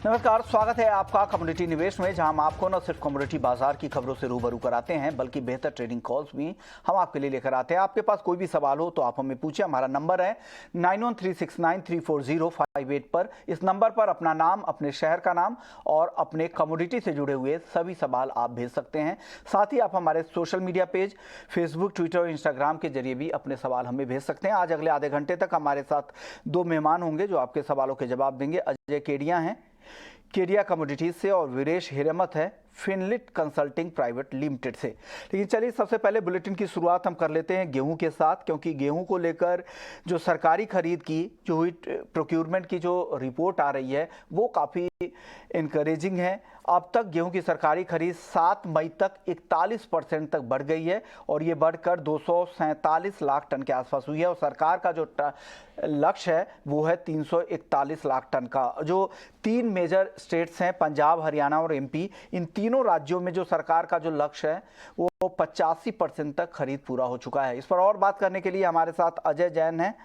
नमस्कार, स्वागत है आपका कम्युनिटी निवेश में, जहां हम आपको न सिर्फ कम्युनिटी बाजार की खबरों से रूबरू कराते हैं बल्कि बेहतर ट्रेडिंग कॉल्स भी हम आपके लिए लेकर आते हैं। आपके पास कोई भी सवाल हो तो आप हमें पूछें। हमारा नंबर है 9136934058 पर। इस नंबर पर अपना नाम, अपने शहर का नाम और अपने कम्युनिटी से जुड़े हुए सभी सवाल आप भेज सकते हैं। साथ ही आप हमारे social media page Facebook, Twitter और इंस्टाग्राम के जरिए भी अपने सवाल हमें भेज सकते हैं। आज अगले आधे घंटे तक हमारे साथ दो मेहमान होंगे जो आपके सवालों के जवाब देंगे। अजय केडिया हैं केडिया कमोडिटीज से और वीरेश हिरेमत है फिनलिट कंसल्टिंग प्राइवेट लिमिटेड से। लेकिन चलिए सबसे पहले बुलेटिन की शुरुआत हम कर लेते हैं गेहूं के साथ, क्योंकि गेहूं को लेकर जो सरकारी खरीद की जो हुई प्रोक्योरमेंट की जो रिपोर्ट आ रही है वो काफ़ी इनकरेजिंग है। अब तक गेहूं की सरकारी खरीद 7 मई तक 41% तक बढ़ गई है और ये बढ़कर 247 लाख टन के आसपास हुई है। और सरकार का जो लक्ष्य है वो है 341 लाख टन का। जो 3 मेजर स्टेट्स हैं, पंजाब, हरियाणा और एमपी, इन तीनों राज्यों में जो सरकार का जो लक्ष्य है वो 85% तक खरीद पूरा हो चुका है। इस पर और बात करने के लिए हमारे साथ अजय जैन है,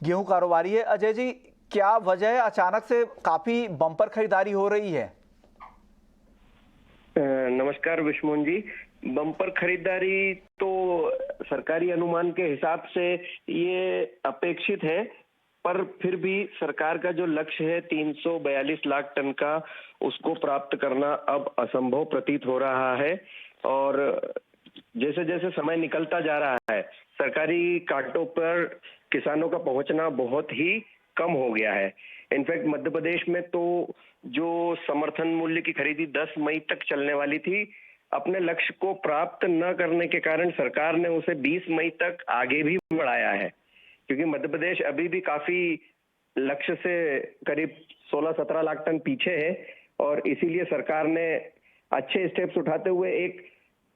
गेहूं कारोबारी है। अजय जी, क्या वजह है अचानक से काफी बम्पर खरीदारी हो रही है? नमस्कार विष्णु जी। बम्पर खरीदारी तो सरकारी अनुमान के हिसाब से ये अपेक्षित है, पर फिर भी सरकार का जो लक्ष्य है 342 लाख टन का, उसको प्राप्त करना अब असंभव प्रतीत हो रहा है। और जैसे जैसे समय निकलता जा रहा है, सरकारी कांटों पर किसानों का पहुंचना बहुत ही कम हो गया है। इनफैक्ट मध्य प्रदेश में तो जो समर्थन मूल्य की खरीदी 10 मई तक चलने वाली थी, अपने लक्ष्य को प्राप्त न करने के कारण सरकार ने उसे 20 मई तक आगे भी बढ़ाया है, क्योंकि मध्य प्रदेश अभी भी काफी लक्ष्य से करीब 16-17 लाख टन पीछे है। और इसीलिए सरकार ने अच्छे स्टेप्स उठाते हुए एक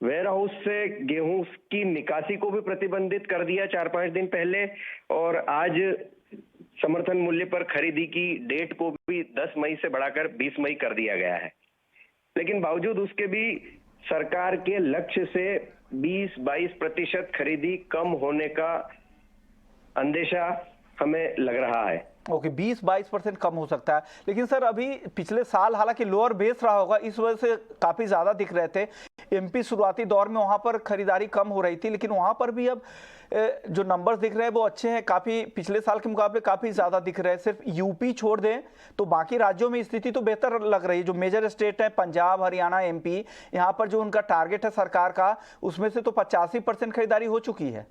वेयर हाउस से गेहूं की निकासी को भी प्रतिबंधित कर दिया 4-5 दिन पहले, और आज समर्थन मूल्य पर खरीदी की डेट को भी 10 मई से बढ़ाकर 20 मई कर दिया गया है। लेकिन बावजूद उसके भी सरकार के लक्ष्य से 20-22% खरीदी कम होने का अंदेशा हमें लग रहा है। ओके, 20-22% कम हो सकता है। लेकिन सर, अभी पिछले साल हालांकि लोअर बेस रहा होगा, इस वजह से काफ़ी ज़्यादा दिख रहे थे। एमपी शुरुआती दौर में वहाँ पर खरीदारी कम हो रही थी, लेकिन वहाँ पर भी अब जो नंबर्स दिख रहे हैं वो अच्छे हैं, काफ़ी पिछले साल के मुकाबले काफ़ी ज़्यादा दिख रहे हैं। सिर्फ यूपी छोड़ दें तो बाकी राज्यों में स्थिति तो बेहतर लग रही है। जो मेजर स्टेट है पंजाब, हरियाणा, एमपी, यहाँ पर जो उनका टारगेट है सरकार का, उसमें से तो 85% खरीदारी हो चुकी है।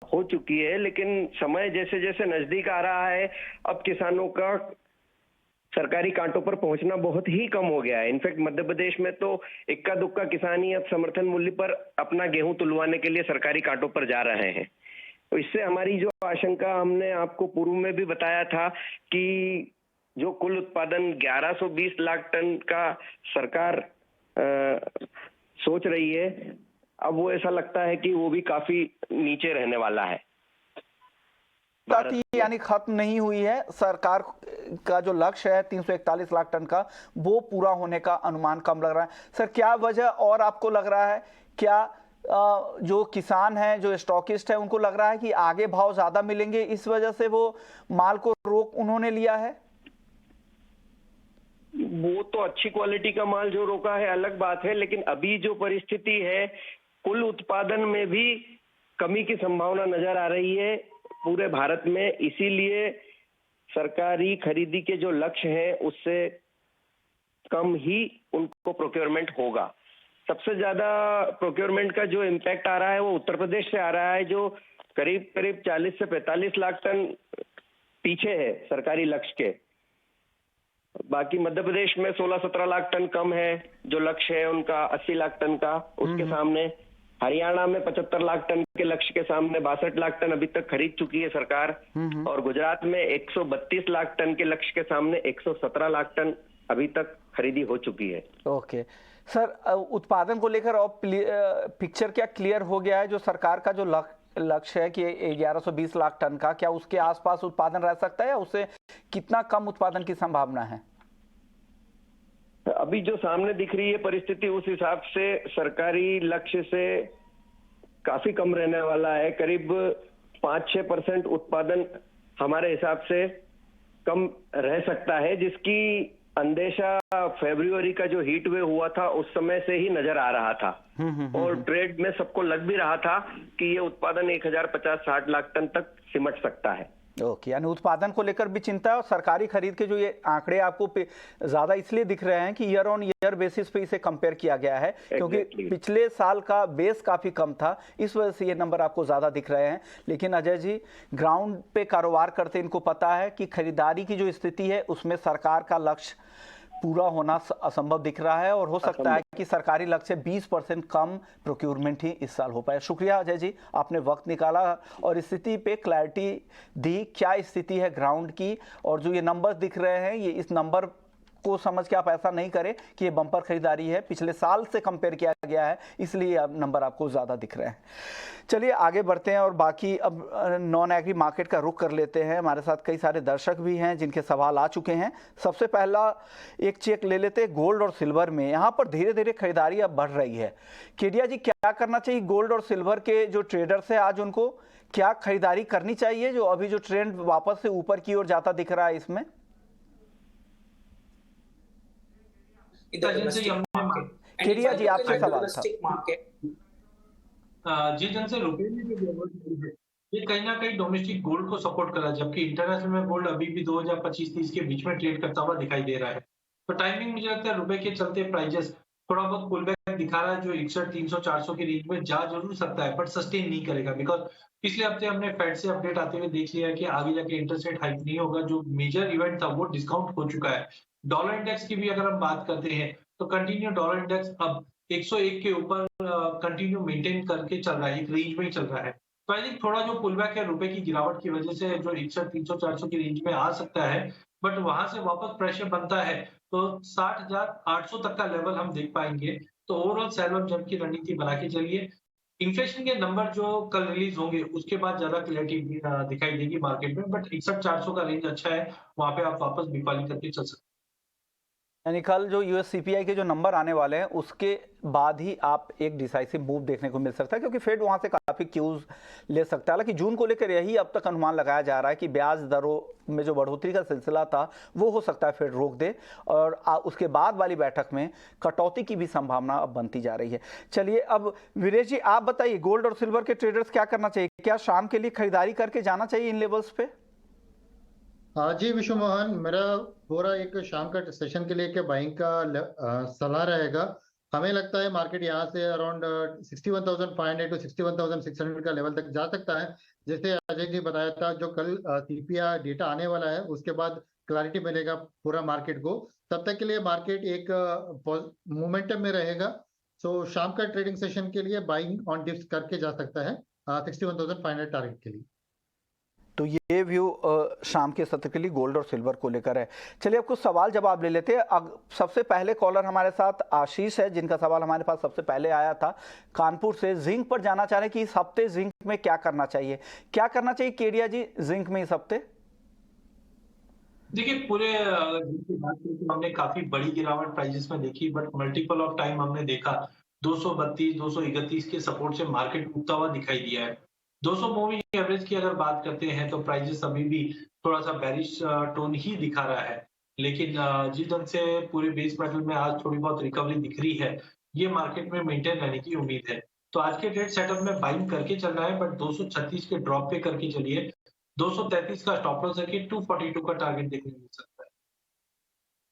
हो चुकी है, लेकिन समय जैसे जैसे नजदीक आ रहा है, अब किसानों का सरकारी कांटों पर पहुंचना बहुत ही कम हो गया है। इनफैक्ट मध्य प्रदेश में तो इक्का दुक्का किसान ही अब समर्थन मूल्य पर अपना गेहूं तुलवाने के लिए सरकारी कांटों पर जा रहे हैं। तो इससे हमारी जो आशंका, हमने आपको पूर्व में भी बताया था कि जो कुल उत्पादन 1120 लाख टन का सरकार सोच रही है, अब वो ऐसा लगता है कि वो भी काफी नीचे रहने वाला है। यानी खत्म नहीं हुई है। सरकार का जो लक्ष्य है 341 लाख टन का, वो पूरा होने का अनुमान कम लग रहा है। सर, क्या वजह और आपको लग रहा है? क्या जो किसान हैं, जो स्टॉकिस्ट है, उनको लग रहा है कि आगे भाव ज्यादा मिलेंगे, इस वजह से वो माल को रोक उन्होंने लिया है? वो तो अच्छी क्वालिटी का माल जो रोका है अलग बात है, लेकिन अभी जो परिस्थिति है, कुल उत्पादन में भी कमी की संभावना नजर आ रही है पूरे भारत में। इसीलिए सरकारी खरीदी के जो लक्ष्य है उससे कम ही उनको प्रोक्योरमेंट होगा। सबसे ज्यादा प्रोक्योरमेंट का जो इम्पैक्ट आ रहा है वो उत्तर प्रदेश से आ रहा है, जो करीब 40 से 45 लाख टन पीछे है सरकारी लक्ष्य के। बाकी मध्य प्रदेश में 16-17 लाख टन कम है, जो लक्ष्य है उनका 80 लाख टन का, उसके सामने। हरियाणा में 75 लाख टन के लक्ष्य के सामने 62 लाख टन अभी तक खरीद चुकी है सरकार। और गुजरात में 132 लाख टन के लक्ष्य के सामने 117 लाख टन अभी तक खरीदी हो चुकी है। ओके सर, उत्पादन को लेकर और पिक्चर क्या क्लियर हो गया है? जो सरकार का जो लक्ष्य है कि 1120 लाख टन का, क्या उसके आसपास उत्पादन रह सकता है या उससे कितना कम उत्पादन की संभावना है? अभी जो सामने दिख रही है परिस्थिति, उस हिसाब से सरकारी लक्ष्य से काफी कम रहने वाला है। करीब 5-6% उत्पादन हमारे हिसाब से कम रह सकता है, जिसकी अंदेशा फरवरी का जो हीट वेव हुआ था उस समय से ही नजर आ रहा था। और ट्रेड में सबको लग भी रहा था कि ये उत्पादन 1050-60 लाख टन तक सिमट सकता है। ओके, यानी उत्पादन को लेकर भी चिंता है। और सरकारी खरीद के जो ये आंकड़े आपको ज्यादा इसलिए दिख रहे हैं कि ईयर ऑन ईयर बेसिस पे इसे कंपेयर किया गया है, क्योंकि पिछले साल का बेस काफी कम था, इस वजह से ये नंबर आपको ज्यादा दिख रहे हैं। लेकिन अजय जी ग्राउंड पे कारोबार करते इनको पता है कि खरीदारी की जो स्थिति है उसमें सरकार का लक्ष्य पूरा होना असंभव दिख रहा है, और हो सकता है कि सरकारी लक्ष्य 20% कम प्रोक्योरमेंट ही इस साल हो पाए। शुक्रिया अजय जी, आपने वक्त निकाला और स्थिति पे क्लैरिटी दी, क्या स्थिति है ग्राउंड की। और जो ये नंबर दिख रहे हैं, ये इस नंबर को समझ के आप ऐसा नहीं करें कि ये बम्पर खरीदारी है, पिछले साल से कंपेयर किया गया है, इसलिए अब नंबर आपको ज़्यादा दिख रहे हैं। चलिए आगे बढ़ते हैं और बाकी अब नॉन एग्री मार्केट का रुख कर लेते हैं। हमारे साथ कई सारे दर्शक भी हैं जिनके सवाल आ चुके हैं। सबसे पहला एक चेक ले लेते हैं गोल्ड और सिल्वर में। यहाँ पर धीरे धीरे खरीदारी अब बढ़ रही है। केडिया जी, क्या करना चाहिए गोल्ड और सिल्वर के जो ट्रेडर्स हैं, आज उनको क्या खरीदारी करनी चाहिए जो अभी जो ट्रेंड वापस से ऊपर की ओर जाता दिख रहा है इसमें? केडिया जी, आपसे सवाल था। जी, जन से रुपए में जो गिरावट है, ये कहीं ना कहीं डोमेस्टिक गोल्ड को सपोर्ट कर रहा है, जबकि इंटरनेशनल में गोल्ड अभी भी 2025-30 के बीच में ट्रेड करता हुआ दिखाई दे रहा है। तो टाइमिंग मुझे लगता है रुपए के चलते प्राइजेस थोड़ा बहुत पुल बैक दिखा रहा है, जो 61, 300-400 के रेंज में जा जरूर सकता है, बट सस्टेन नहीं करेगा। बिकॉज पिछले हफ्ते हमने फेड से अपडेट आते हुए देख लिया है कि आगे जाके इंटरेस्ट रेट हाइक नहीं होगा, जो मेजर इवेंट था वो डिस्काउंट हो चुका है। डॉलर इंडेक्स की भी अगर हम बात करते हैं तो कंटिन्यू डॉलर इंडेक्स अब 101 के ऊपर कंटिन्यू मेंटेन करके चल रहा है, एक रेंज में ही चल रहा है। तो आई थिंक थोड़ा जो पुल बैक है रुपए की गिरावट की वजह से जो 61, 300, 400 की रेंज में आ सकता है, बट वहां से वापस प्रेशर बनता है तो 60,800 तक का लेवल हम देख पाएंगे। तो ओवरऑल सेल ऑफ जंप की रणनीति बना के चलिए। इन्फ्लेशन के नंबर जो कल रिलीज होंगे उसके बाद ज्यादा क्लैरिटी दिखाई देगी मार्केट में, बट 61-400 का रेंज अच्छा है, वहां पे आप वापस बिकवाली करके चल सकते हैं। यानी कल जो यूएस सीपीआई के जो नंबर आने वाले हैं उसके बाद ही आप एक डिसाइसिव मूव देखने को मिल सकता है, क्योंकि फेड वहां से काफी क्यूज ले सकता है। हालांकि जून को लेकर यही अब तक अनुमान लगाया जा रहा है कि ब्याज दरों में जो बढ़ोतरी का सिलसिला था वो हो सकता है फेड रोक दे, और उसके बाद वाली बैठक में कटौती की भी संभावना अब बनती जा रही है। चलिए अब वीरेश जी आप बताइए, गोल्ड और सिल्वर के ट्रेडर्स क्या करना चाहिए? क्या शाम के लिए खरीदारी करके जाना चाहिए इन लेवल्स पे? हाँ जी विश्व मोहन, मेरा पूरा एक शाम का सेशन के लिए के बाइंग का सलाह रहेगा। हमें लगता है मार्केट यहाँ से अराउंड 61,500 टू 61,600 का लेवल तक जा सकता है। जैसे अजय जी बताया था, जो कल सीपीआई डेटा आने वाला है उसके बाद क्लैरिटी मिलेगा पूरा मार्केट को, तब तक के लिए मार्केट एक मोमेंटम में रहेगा। सो शाम का ट्रेडिंग सेशन के लिए बाइंग ऑन डिप्स करके जा सकता है 61,500 टारगेट के लिए। तो ये व्यू शाम के सत्र के लिए गोल्ड और सिल्वर को लेकर है। चलिए अब कुछ सवाल जवाब ले लेते हैं। सबसे पहले कॉलर हमारे साथ आशीष है, जिनका सवाल हमारे पास सबसे पहले आया था कानपुर से। जिंक पर जाना चाह रहे हैं कि इस हफ्ते जिंक में क्या करना चाहिए? क्या करना चाहिए केडिया जी जिंक में इस हफ्ते? देखिए पूरे हमने काफी बड़ी गिरावट प्राइसेस में देखी, बट मल्टीपल ऑफ टाइम हमने देखा 232, 231 के सपोर्ट से मार्केट उठता हुआ दिखाई दिया है। 200 मूविंग एवरेज की अगर बात करते हैं तो प्राइसेस अभी भी थोड़ा सा बेरिश टोन ही दिखा रहा है, लेकिन जिस ढंग से पूरे बेस मेटल में आज थोड़ी बहुत रिकवरी दिख रही है, ये मार्केट में मेंटेन रहने की उम्मीद है। तो आज के ट्रेड सेटअप में बाइंग करके चलना है, बट 236 के ड्रॉप पे करके चलिए। 233 का स्टॉप लॉस रखिए, 242 का टारगेट देखने को मिल सकता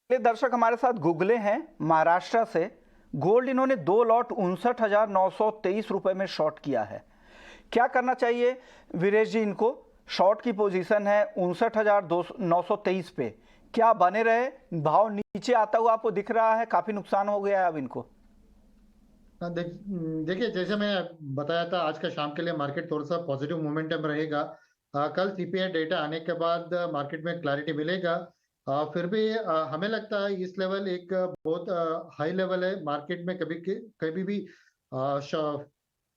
है। दर्शक हमारे साथ गुगले हैं महाराष्ट्र से। गोल्ड इन्होंने 2 लॉट 59,923 रुपए में शॉर्ट किया है। क्या करना चाहिए वीरेश जी इनको? शॉर्ट की पोजीशन है 59,923 पे, क्या बने रहे? भाव नीचे आता हुआ आपको दिख रहा है, काफी नुकसान हो गया है अब इनको। देखिए जैसे मैं बताया था, आज का शाम के लिए मार्केट थोड़ा सा पॉजिटिव मोमेंटम रहेगा। कल सीपीआई डेटा आने के बाद मार्केट में क्लैरिटी मिलेगा। फिर भी हमें लगता है इस लेवल एक बहुत हाई लेवल है। मार्केट में कभी भी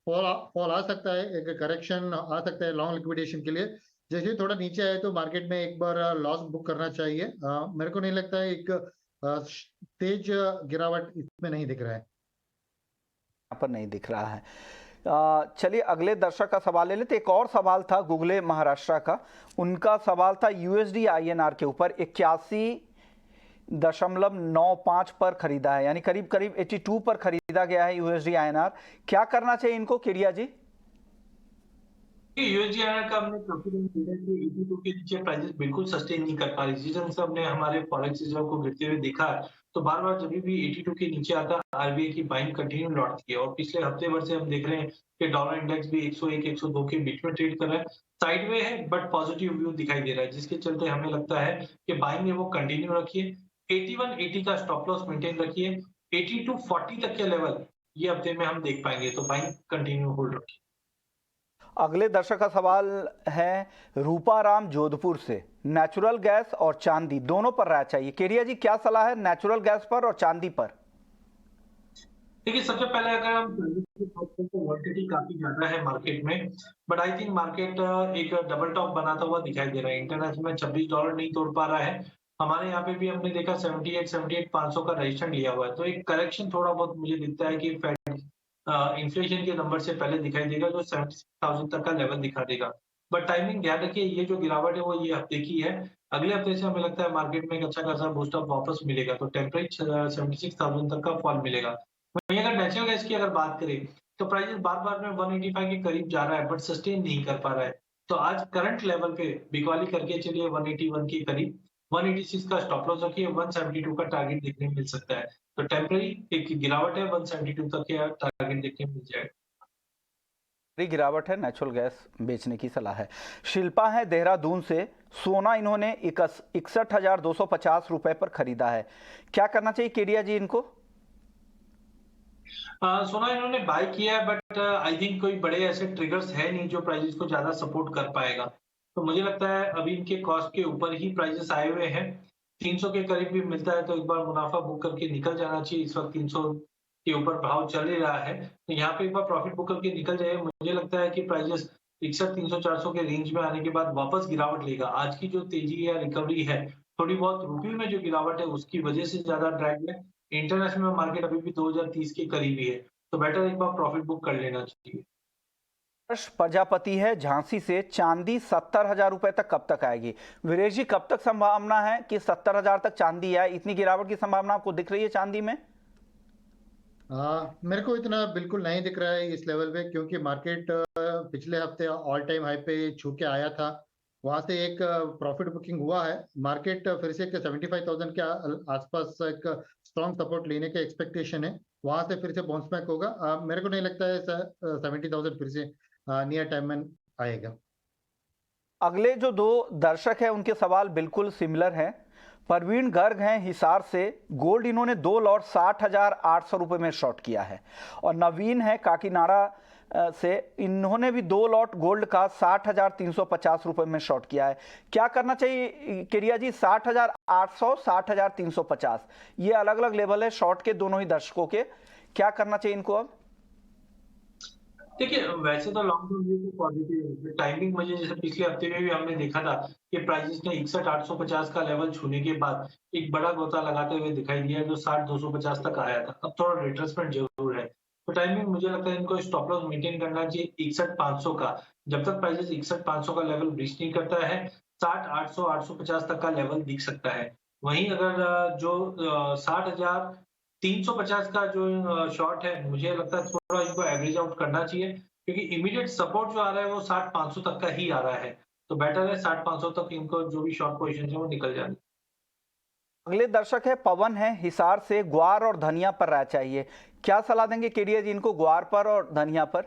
फॉल आ सकता है, एक करेक्शन आ सकता है लॉन्ग लिक्विडेशन के लिए। जैसे थोड़ा नीचे आए तो मार्केट में एक बार लॉस बुक करना चाहिए। मेरे को नहीं लगता है एक तेज गिरावट इसमें नहीं दिख रहा है, यहाँ पर नहीं दिख रहा है। चलिए अगले दर्शक का सवाल ले लेते। एक और सवाल था गुगले महाराष्ट्र का, उनका सवाल था यूएसडी आईएनआर के ऊपर 81.95 पर खरीदा है, यानी करीब करीब 82 पर खरीदा गया है यूएसडी आईएनआर। क्या करना चाहिए इनको केडिया जी? यूएसडीआर का हमने कॉन्फिडेंस दिया कि 82 के नीचे प्राइसेस बिल्कुल सस्टेन नहीं कर पा रही। जिस ढंग से हमने हमारे फॉरेक्स रिजर्व को गिरते हुए देखा है, तो बार बार जब भी 82 के नीचे आता है आरबीआई की बाइंग कंटिन्यू लौटती है। और पिछले हफ्ते भर से हम देख रहे हैं कि डॉलर इंडेक्स भी 101 102 के बीच में ट्रेड कर रहा है। साइडवे है बट पॉजिटिव व्यू दिखाई दे रहा है, जिसके चलते हमें लगता है कि बाइंग है वो कंटिन्यू रखिए। 8180 का स्टॉप लॉस मेंटेन रखिए। 8240 तक के लेवल ये हफ्ते में हम देख पाएंगे, तो बाइंग कंटिन्यू होल्ड रखिए। अगले दर्शक का सवाल है रूपाराम जोधपुर से, नेचुरल गैस और चांदी दोनों पर राय चाहिए। केडिया जी क्या सलाह है नेचुरल गैस पर और चांदी पर? देखिए, सबसे पहले अगर हम वॉलेटिलिटी काफी ज्यादा है मार्केट में, बट आई थिंक मार्केट एक डबल टॉप बनाता हुआ दिखाई दे रहा है। इंटरनेशनल में $26 नहीं तोड़ पा रहा है। हमारे यहाँ पे भी हमने देखा 78 500 का रेजिस्टेंस लिया हुआ है। तो एक करेक्शन थोड़ा बहुत मुझे दिखता है कि फेड इन्फ्लेशन के नंबर से पहले दिखाई देगा, जो 76,000 तक का लेवल दिखा देगा। बट टाइमिंग ध्यान रखिए, ये जो गिरावट है वो ये हफ्ते की है। अगले हफ्ते से हमें लगता है मार्केट में एक अच्छा खासा बूस्ट अप वापस मिलेगा, तो टेम्परेरी 76,000 तक का फॉल मिलेगा। वहीं अगर नेचुरल गैस की अगर बात करें, तो प्राइसेस बार-बार में 185 के करीब जा रहा है, बट सस्टेन नहीं कर पा रहा है। तो आज करंट लेवल पे बिकवाली करके चलिए 181 के करीब, 186 का स्टॉप लॉस रखिए, 172 का टारगेट देखने को मिल सकता है। तो टेम्परेरी एक गिरावट है, 172 तक के टारगेट देखने को मिल जाएगा। गिरावट है, नेचुरल गैस बेचने की सलाह है। शिल्पा है देहरादून से, सोना इन्होंने 61,250 रुपए पर खरीदा है। क्या करना चाहिए केडिया जी इनको? सोना इन्होंने बाय किया है, बट आई थिंक कोई बड़े ऐसे ट्रिगर्स है नहीं जो प्राइसेस को ज्यादा सपोर्ट कर पाएगा। तो मुझे लगता है अभी इनके कॉस्ट के ऊपर ही प्राइसेस आए हुए हैं। 300 के करीब भी मिलता है तो एक बार मुनाफा बुक करके निकल जाना चाहिए। इस वक्त 300 के ऊपर भाव चल ही रहा है, तो यहाँ पे एक बार प्रॉफिट बुक करके निकल जाए। मुझे लगता है कि प्राइसेस 61 300 400 के रेंज में आने के बाद वापस गिरावट लेगा। आज की जो तेजी या रिकवरी है, थोड़ी बहुत रुपये में जो गिरावट है उसकी वजह से ज्यादा ड्रैग है। इंटरनेशनल में मार्केट अभी भी 2030 के करीब ही है, तो बेटर एक बार प्रॉफिट बुक कर लेना चाहिए। हर्ष प्रजापति है झांसी से, चांदी 70,000 रुपए तक कब तक आएगी? वीरेश जी कब तक संभावना है कि 70,000 तक चांदी आए? इतनी गिरावट की संभावना आपको दिख रही है चांदी में? मेरे को इतना बिल्कुल नहीं दिख रहा है इस लेवल पे, क्योंकि मार्केट पिछले हफ्ते ऑल टाइम हाई पे छू के आया था। वहां से एक प्रॉफिट बुकिंग हुआ है। मार्केट फिर से 75,000 के आसपास एक स्ट्रॉन्ग सपोर्ट लेने के एक्सपेक्टेशन है। वहां से फिर से बाउंस बैक होगा। मेरे को नहीं लगता है 70,000 फिर से नियर टाइम में आएगा। अगले जो दो दर्शक हैं उनके सवाल बिल्कुल सिमिलर हैं। परवीन गर्ग हैं हिसार से, गोल्ड इन्होंने 2 लॉट 60,800 रुपए में शॉर्ट किया है। और नवीन है काकीनाडा से, इन्होंने भी 2 लॉट गोल्ड का 60,350 रुपए में शॉर्ट किया है। क्या करना चाहिए केडिया जी? 60,800 60,350 ये अलग अलग लेवल है शॉर्ट के दोनों ही दर्शकों के। क्या करना चाहिए इनको अब? देखिए, वैसे तो लॉन्ग टर्म व्यू तो पॉजिटिव है। टाइमिंग मुझे जैसे पिछले हफ्ते में भी हमने देखा था कि प्राइसेस ने 61,850 का लेवल छूने के बाद एक बड़ा गोता लगाते हुए दिखाई दिया, जो 60,250 तक आया था। अब थोड़ा रिट्रेसमेंट जरूर है, तो टाइमिंग मुझे लगता है इनको स्टॉप लॉस मेंटेन करना चाहिए 61,500 का। जब तक प्राइसेस 61,500 का लेवल ब्रीच नहीं करता है, 60,800 850 तक का लेवल दिख सकता है। वहीं अगर जो 60,350 का जो शॉर्ट है, मुझे लगता है थोड़ा इनको एवरेज आउट करना चाहिए, क्योंकि इमीडिएट सपोर्ट जो आ रहा है वो 60,500 तक का ही आ रहा है। तो बेटर है 60,500 तक इनको जो भी शॉर्ट पोजीशन है वो निकल जाए। अगले दर्शक है पवन है हिसार से, ग्वार और धनिया पर राय चाहिए। क्या सलाह देंगे केडिया जी इनको ग्वार पर और धनिया पर?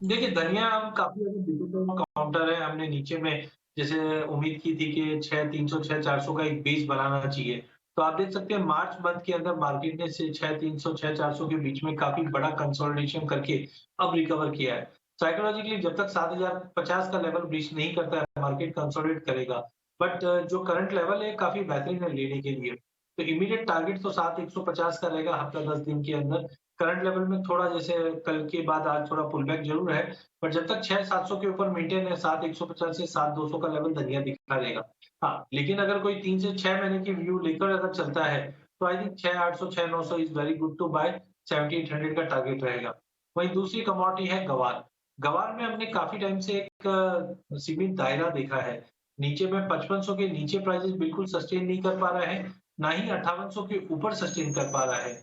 देखिए, धनिया हम काफी ज्यादा काउंटर है। हमने नीचे में जैसे उम्मीद की थी कि 6,300 6,400 का एक बेस बनाना चाहिए। तो आप देख सकते हैं मार्च मंथ के अंदर मार्केट ने 6,300 6,400 के बीच में काफी बड़ा कंसोलिडेशन करके अब रिकवर किया है। साइकोलॉजिकली जब तक 7,050 का लेवल ब्रीच नहीं करता है, मार्केट कंसोलिडेट करेगा। बट जो करंट लेवल है काफी बेहतरीन है लेने के लिए। तो इमीडिएट टारगेट तो 7,150 का रहेगा हफ्ता 10 दिन के अंदर। करंट लेवल में थोड़ा जैसे कल के बाद आज थोड़ा पुल बैक जरूर है, पर जब तक 6,700 के ऊपर मेंटेन है, 7,150 से 7,200 का लेवल धनिया दिखा देगा। हाँ, लेकिन अगर कोई 3 से 6 महीने की व्यू लेकर अगर चलता है, तो I think 6,800 6,900 is very good to buy. 7,800 का टारगेट रहेगा। वहीं दूसरी कमोडिटी है गवार। गवार में हमने काफी टाइम से एक सीमित दायरा देखा है। नीचे में 5500 के नीचे प्राइसेस बिल्कुल सस्टेन नहीं कर पा रहा है, ना ही 5800 के ऊपर सस्टेन कर पा रहा है।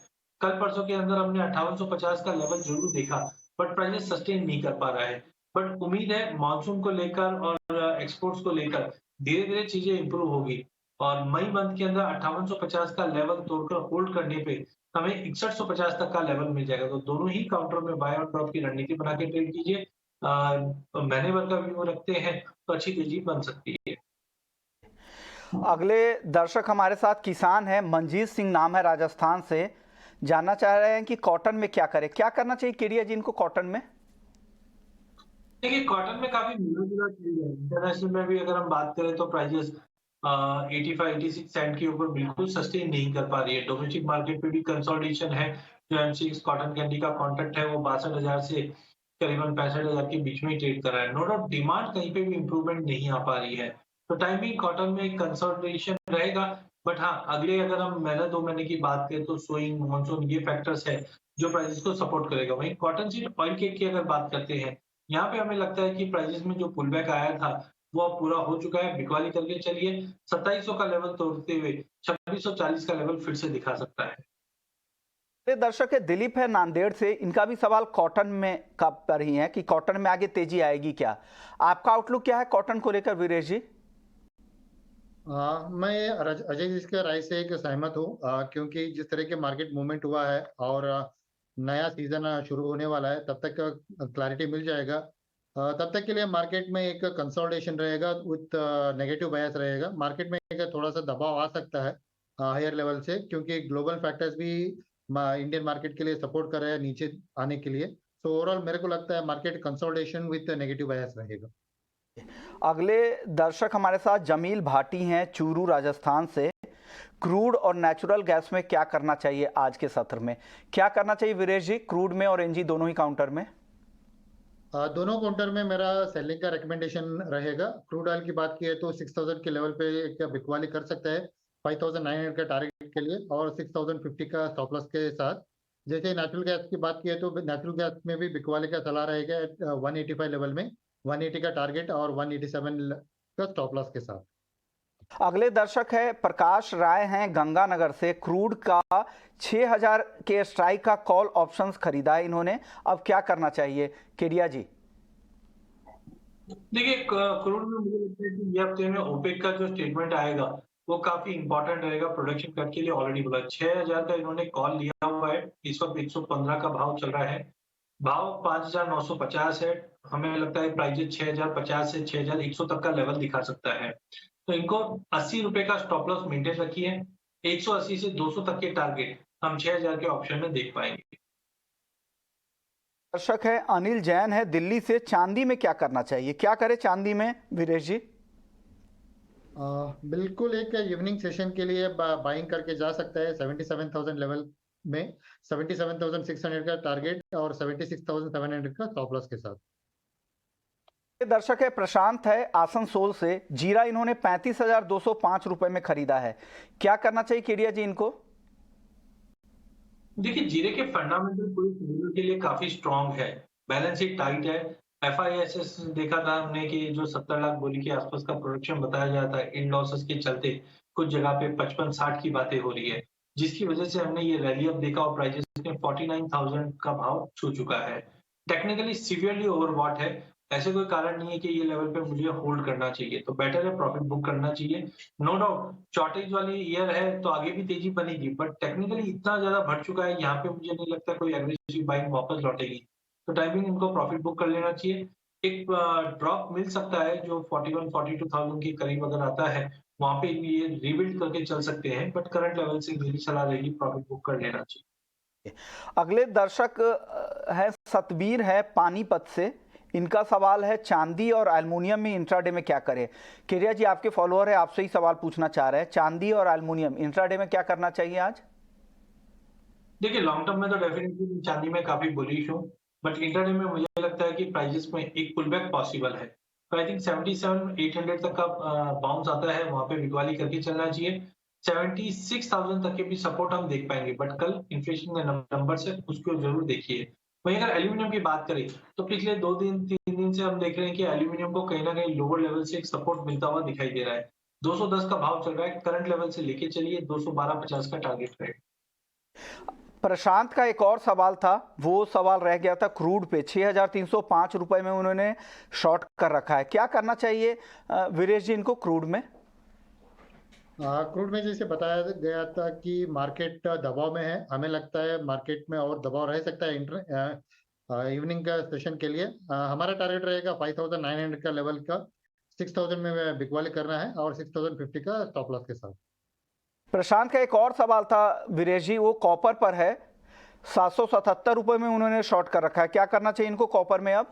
कल परसों के अंदर हमने 5850 का लेवल जरूर देखा, बट प्राइसेस सस्टेन नहीं कर पा रहा है। बट उम्मीद है मानसून को लेकर और एक्सपोर्ट्स को लेकर धीरे-धीरे चीजें इंप्रूव होगी और मई मंथ के अंदर 5850 का लेवल तोड़कर होल्ड करने पे हमें 6150 तक का लेवल मिल जाएगा। तो दोनों ही काउंटर में बाय और ड्रॉप की रणनीति बना के ट्रेड कीजिए। महीने भर का व्यू रखते हैं तो अच्छी तेजी बन सकती है। अगले दर्शक हमारे साथ किसान है, मंजीत सिंह नाम है, राजस्थान से। जानना चाह रहे हैं कि कॉटन में क्या करें, क्या करना चाहिए केडिया जी इनको कॉटन में? देखिए कॉटन में काफी मिला-जुला ट्रेंड है। इंटरनेशनल में भी अगर हम बात करें तो प्राइसेस 85-86 सेंट के ऊपर बिल्कुल सस्टेन नहीं कर पा रही है। डोमेस्टिक मार्केट पे भी कंसोलिडेशन है। जो M6 कॉटन कैंडी का कॉन्ट्रैक्ट है वो 62,000 से करीबन 65,000 के बीच में ही ट्रेड कर रहा है। नो डाउट डिमांड कहीं पे भी इंप्रूवमेंट नहीं आ पा रही है। तो टाइमिंग कॉटन में कंसोलिडेशन रहेगा। बट हाँ, अगले अगर हम महीना 2 महीने की बात करें तो सोइंग, मानसून ये फैक्टर्स है जो प्राइसेस को सपोर्ट करेगा। वहीं कॉटन सीड ऑयल केक की अगर बात करते हैं, यहाँ पे हमें लगता है कि प्राइसेस में जो पुल बैक आया था वो अब पूरा हो चुका है। बिकवाली करके चलिए, 2700 का लेवल तोड़ते हुए 2640 का लेवल फिर से दिखा सकता है। ये दर्शक है दिलीप है नांदेड़ से, इनका भी सवाल कॉटन में का पर ही है कि कॉटन में आगे तेजी आएगी क्या? आपका आउटलुक क्या है कॉटन को लेकर वीरेश जी? मैं अजय जी के राय से एक सहमत हूँ, क्योंकि जिस तरह के मार्केट मूवमेंट हुआ है और नया सीजन शुरू होने वाला है, तब तक क्लैरिटी मिल जाएगा। तब तक के लिए मार्केट में एक कंसोलिडेशन रहेगा विथ नेगेटिव बायस रहेगा। मार्केट में एक थोड़ा सा दबाव आ सकता है हायर लेवल से, क्योंकि ग्लोबल फैक्टर्स भी इंडियन मार्केट के लिए सपोर्ट कर रहे हैं नीचे आने के लिए। तो ओवरऑल मेरे को लगता है मार्केट कंसोलिडेशन विथ नेगेटिव बायस रहेगा। अगले दर्शक हमारे साथ जमील भाटी हैं, चूरू राजस्थान से। क्रूड और नेचुरल गैस में क्या करना चाहिए आज के सत्र में? क्या करना चाहिए वीरेश जी, क्रूड में और एनजी दोनों ही काउंटर में? दोनों काउंटर में मेरा सेलिंग का रिकमेंडेशन रहेगा। क्रूड ऑयल की बात की है तो 6000 के लेवल पे एक बिकवाली कर सकता है 5900 का टारगेट के लिए, और 6050 का स्टॉप लॉस के साथ। जैसे नेचुरल गैस की बात की है तो नेचुरल गैस में भी बिकवाली का सलाह रहेगा 185 लेवल में, 180 का टारगेट और 187 का स्टॉप लॉस के साथ। अगले दर्शक है प्रकाश राय हैं, गंगानगर से। क्रूड का 6000 के स्ट्राइक का कॉल ऑप्शंस खरीदा है इन्होंने, अब क्या करना चाहिए केडिया जी? देखिए क्रूड में मुझे लगता है कि ये हफ्ते में ओपेक का जो स्टेटमेंट आएगा वो काफी इंपॉर्टेंट रहेगा प्रोडक्शन कट के लिए। ऑलरेडी बोला 6000 का इन्होंने कॉल लिया हुआ है। इस वक्त 115 का भाव चल रहा है। भाव 5950 है। हमें लगता है प्राइजेस 6050 से 6100 तक का लेवल दिखा सकता है। तो इनको 80 रुपए का स्टॉप लॉस मेंटेन रखिए। 180 से 200 तक के टारगेट हम 6000 के ऑप्शन में देख पाएंगे। दर्शक है अनिल जैन है, दिल्ली से। चांदी में क्या करना चाहिए, क्या करे चांदी में वीरेश जी? बिल्कुल एक इवनिंग सेशन के लिए बाइंग करके जा सकता है 77,000 लेवल में, 77,600 का टारगेट और 76,700 का स्टॉप लॉस के साथ। दर्शक है प्रशांत है, आसनसोल से। जीरा इन्होंने 35,205 रुपए में खरीदा है, क्या करना चाहिए केडिया जी इनको? देखिए जीरे के फंडामेंटल पूरी दुनिया के लिए काफी स्ट्रांग है। बैलेंस शीट टाइट है। FISS देखा था हमने कि जो 70 लाख बोरी के आसपास का प्रोडक्शन बताया जाता है, इन लॉसेस के चलते कुछ जगह पे 55-60 की बातें हो रही है, जिसकी वजह से हमने ये रैली अप देखा और प्राइसेस में 49,000 का भाव छू चुका है। टेक्निकली सीवियरली ओवरबॉट है। ऐसे कोई कारण नहीं है कि ये लेवल पे मुझे होल्ड करना चाहिए, तो बेटर है प्रॉफिट बुक करना चाहिए। नो डाउट शॉर्टेज वाली ईयर है तो आगे भी तेजी बनेगी, बट टेक्निकली इतना ज्यादा बढ़ चुका है, यहाँ पे मुझे नहीं लगता कोई एग्रेसिव बाइंग वापस लौटेगी। तो टाइमिंग इनको प्रॉफिट बुक कर लेना चाहिए। एक ड्रॉप मिल सकता है जो 41-42,000 के करीब अगर आता है, वहां पे ये रिबिल्ड करके चल सकते हैं, बट करंट लेवल से मेरी सलाह रहेगी प्रॉफिट बुक कर लेना चाहिए। अगले दर्शक है सतबीर है, पानीपत से। इनका सवाल है चांदी और एल्युमिनियम में इंट्राडे में क्या करें? केडिया जी आपके फॉलोअर है, आपसे ही सवाल पूछना चाह रहे हैं। चांदी और एल्युमिनियम इंट्राडे में क्या करना चाहिए आज? देखिए लॉन्ग टर्म में तो डेफिनेटली चांदी में काफी बुलिश हूँ, बट इंटरडे में मुझे लगता है कि प्राइसेस में एक पुलबैक पॉसिबल है। तो आई थिंक 77-800 तक का बाउंस आता है, वहां पे बिकवाली करके चलना चाहिए। 76,000 तक के भी सपोर्ट हम देख पाएंगे, बट कल इन्फ्लेशन के नंबर से उसको जरूर देखिए। वहीं अगर एल्यूमीनियम की बात करें तो पिछले 2 दिन 3 दिन से हम देख रहे हैं कि एल्यूमीनियम को कहीं ना कहीं लोअर लेवल से एक सपोर्ट मिलता हुआ दिखाई दे रहा है। 210 का भाव चल रहा है, करंट लेवल से लेके चलिए 212.50 का टारगेट रहेगा। प्रशांत का एक और सवाल था, वो सवाल रह गया था क्रूड पे। 6,305 रुपए में उन्होंने शॉर्ट कर रखा है, क्या करना चाहिए वीरेश जी इनको क्रूड में? क्रूड में जैसे बताया गया था कि मार्केट दबाव में है, हमें लगता है मार्केट में और दबाव रह सकता है इवनिंग का सेशन के लिए। हमारा टारगेट रहेगा 5,900 का लेवल का, 6,000 में बिकवाली करना है और 6,050 का स्टॉप लॉस के साथ। प्रशांत का एक और सवाल था वीरेश जी, वो कॉपर पर है। 777 रुपए में उन्होंने शॉर्ट कर रखा है, क्या करना चाहिए इनको कॉपर में अब?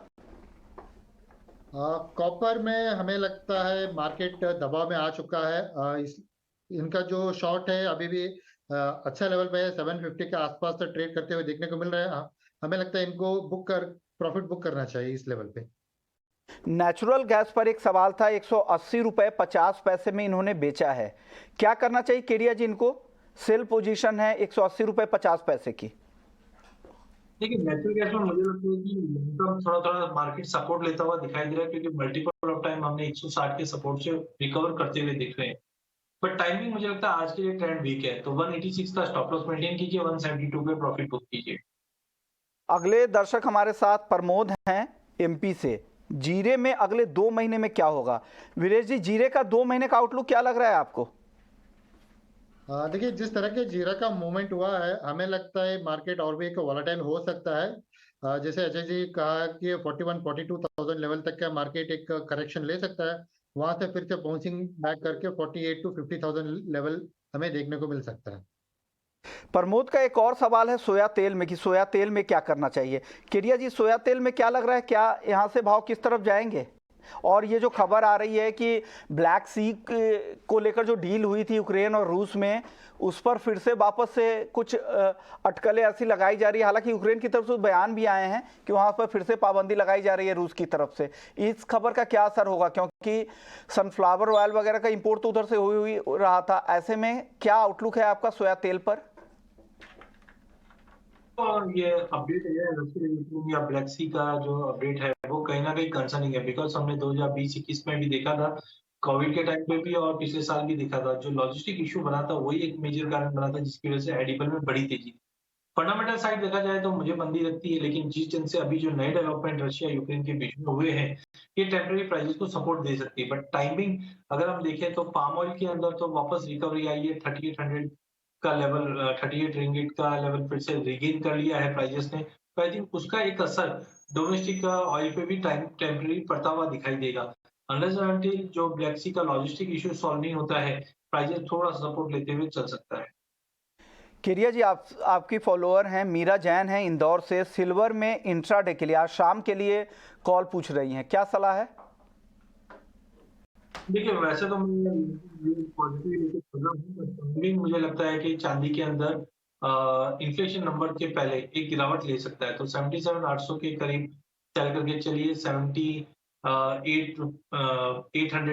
कॉपर में हमें लगता है मार्केट दबाव में आ चुका है। इनका जो शॉर्ट है अभी भी अच्छा लेवल पे है, 750 के आसपास से ट्रेड करते हुए देखने को मिल रहा है। हमें लगता है इनको प्रॉफिट बुक करना चाहिए इस लेवल पे। नेचुरल गैस पर एक सवाल था, 180 रुपए 50 पैसे में इन्होंने बेचा है, क्या करना चाहिए केडिया जी इनको? सेल पोजीशन है 180 रुपए 50 पैसे की। देखिए नेचुरल गैस में मुझे लगता है कि momentum थोड़ा-थोड़ा मार्केट सपोर्ट लेता हुआ दिखाई दे रहा है, क्योंकि मल्टीपल ऑफ टाइम हमने 160 के सपोर्ट से रिकवर करते हुए दिख रहे हैं। बट टाइमिंग मुझे लगता है आज के लिए ट्रेंड वीक है, तो 186 का स्टॉप लॉस मेंटेन कीजिए, 172 पे प्रॉफिट बुक कीजिए। अगले दर्शक हमारे साथ प्रमोद हैं एमपी से। जीरे में अगले 2 महीने में क्या होगा? वीरेश जी, जीरे का 2 महीने का आउटलुक क्या लग रहा है आपको? देखिए जिस तरह के जीरा का मूवमेंट हुआ है, हमें लगता है मार्केट और भी एक वॉलेटाइल हो सकता है। जैसे अजय जी कहा कि 41-42,000 लेवल तक का मार्केट एक करेक्शन ले सकता है, वहां से फिर से बाउंसिंग बैक करके 48-50,000 लेवल हमें देखने को मिल सकता है। प्रमोद का एक और सवाल है सोया तेल में, कि सोया तेल में क्या करना चाहिए? केडिया जी, सोया तेल में क्या लग रहा है, क्या यहाँ से भाव किस तरफ जाएंगे? और ये जो खबर आ रही है कि ब्लैक सी को लेकर जो डील हुई थी यूक्रेन और रूस में, उस पर फिर से वापस से कुछ अटकलें ऐसी लगाई जा रही है। हालांकि यूक्रेन की तरफ से बयान भी आए हैं कि वहां पर फिर से पाबंदी लगाई जा रही है रूस की तरफ से। इस खबर का क्या असर होगा, क्योंकि सनफ्लावर ऑयल वगैरह का इंपोर्ट तो उधर से हुई रहा था। ऐसे में क्या आउटलुक है आपका सोया तेल पर? तो ये अपडेट है रशियन यूक्रेन या ब्लैक सी का जो अपडेट है वो कहीं ना कहीं कंसर्निंग है, बिकॉज हमने 2020-21 में भी देखा था, कोविड के टाइम पे भी और पिछले साल भी देखा था, जो लॉजिस्टिक इशू बना था वही एक मेजर कारण बना था जिसकी वजह से एडिबल में बड़ी तेजी थी। फंडामेंटल साइड देखा जाए तो मुझे मंदी लगती है, लेकिन जिस दिन से अभी जो नए डेवलपमेंट रशिया यूक्रेन के बीच में हुए हैं, ये टेम्पररी प्राइसेस को सपोर्ट दे सकती है। बट टाइमिंग अगर हम देखें तो पाम ऑयल के अंदर तो वापस रिकवरी आई है, 3800 का लेवल, 38 रिंगिट का लेवल फिर से रिगेन कर लिया है प्राइसेस ने। तो आई थिंक उसका एक असर डोमेस्टिक ऑयल पे भी टेम्पररी पड़ता हुआ दिखाई देगा। अनलेस अनटिल जो ब्लैक सी का लॉजिस्टिक इशू सॉल्व नहीं होता है, प्राइसेस थोड़ा सपोर्ट लेते हुए चल सकता है। केरिया जी, आपकी फॉलोअर हैं मीरा जैन हैं इंदौर से, सिल्वर में इंट्राडे के लिए आज शाम के लिए कॉल पूछ रही हैं, क्या सलाह है? देखिए वैसे तो मैं पॉजिटिव लेके चल रहा हूँ, बट टाइमिंग मुझे लगता है कि चांदी के अंदर इन्फ्लेशन नंबर के पहले एक गिरावट ले सकता है, तो 77,800 के करीब चल करके चलिए। 800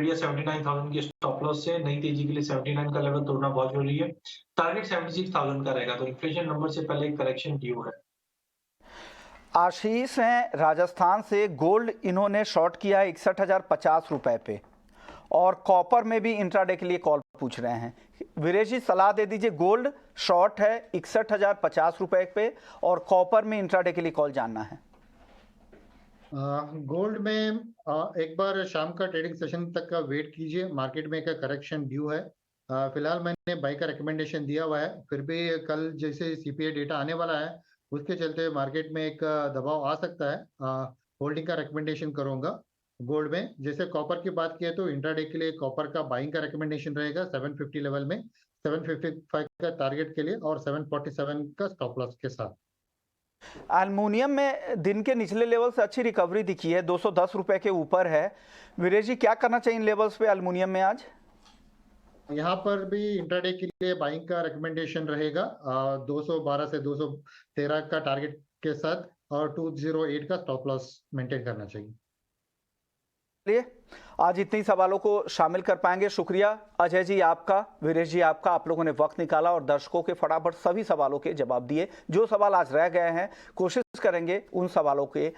या 79,000 के स्टॉप लॉस से नई तेजी के लिए 79 का लेवल तोड़ना बहुत जरूरी है। टारगेट 76,000 का रहेगा, तो इन्फ्लेशन नंबर से पहले एक करेक्शन ड्यू है। आशीष हैं राजस्थान से, गोल्ड इन्होंने शॉर्ट किया है 61,050 रुपए पे, और कॉपर में भी इंट्राडे के लिए कॉल पूछ रहे हैं। वीरेश जी सलाह दे दीजिए, गोल्ड शॉर्ट है 61,050 रुपए पे और कॉपर में इंट्राडे के लिए कॉल जानना है। गोल्ड में एक बार शाम का ट्रेडिंग सेशन तक का वेट कीजिए, मार्केट में एक करेक्शन ड्यू है। फिलहाल मैंने बाई का रिकमेंडेशन दिया हुआ है, फिर भी कल जैसे सीपीआई डेटा आने वाला है उसके चलते मार्केट में एक दबाव आ सकता है। होल्डिंग का रिकमेंडेशन करूंगा गोल्ड में। जैसे कॉपर की बात किए तो इंट्राडे के लिए कॉपर का बाइंग का रिकमेंडेशन रहेगा 750 लेवल में, 755 का टारगेट के लिए और 747 का स्टॉप लॉस के साथ। एल्युमिनियम में दिन के निचले लेवल से अच्छी रिकवरी दिखी है, 210 रुपए के ऊपर है। वीरेश जी क्या करना चाहिए इन लेवल्स पे एल्युमिनियम में आज? यहाँ पर भी इंट्राडे के लिए बाइंग का रिकमेंडेशन रहेगा 212 से 213 का टारगेट के साथ और 208 का स्टॉप लॉस मेंटेन करना चाहिए। चलिए आज इतने सवालों को शामिल कर पाएंगे। शुक्रिया अजय जी आपका, वीरेश जी आपका, आप लोगों ने वक्त निकाला और दर्शकों के फटाफट सभी सवालों के जवाब दिए। जो सवाल आज रह गए हैं कोशिश करेंगे उन सवालों के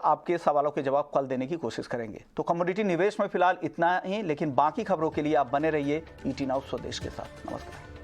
आपके सवालों के जवाब कल देने की कोशिश करेंगे। तो कमोडिटी निवेश में फिलहाल इतना ही, लेकिन बाकी खबरों के लिए आप बने रहिए ET Now स्वदेश के साथ। नमस्कार।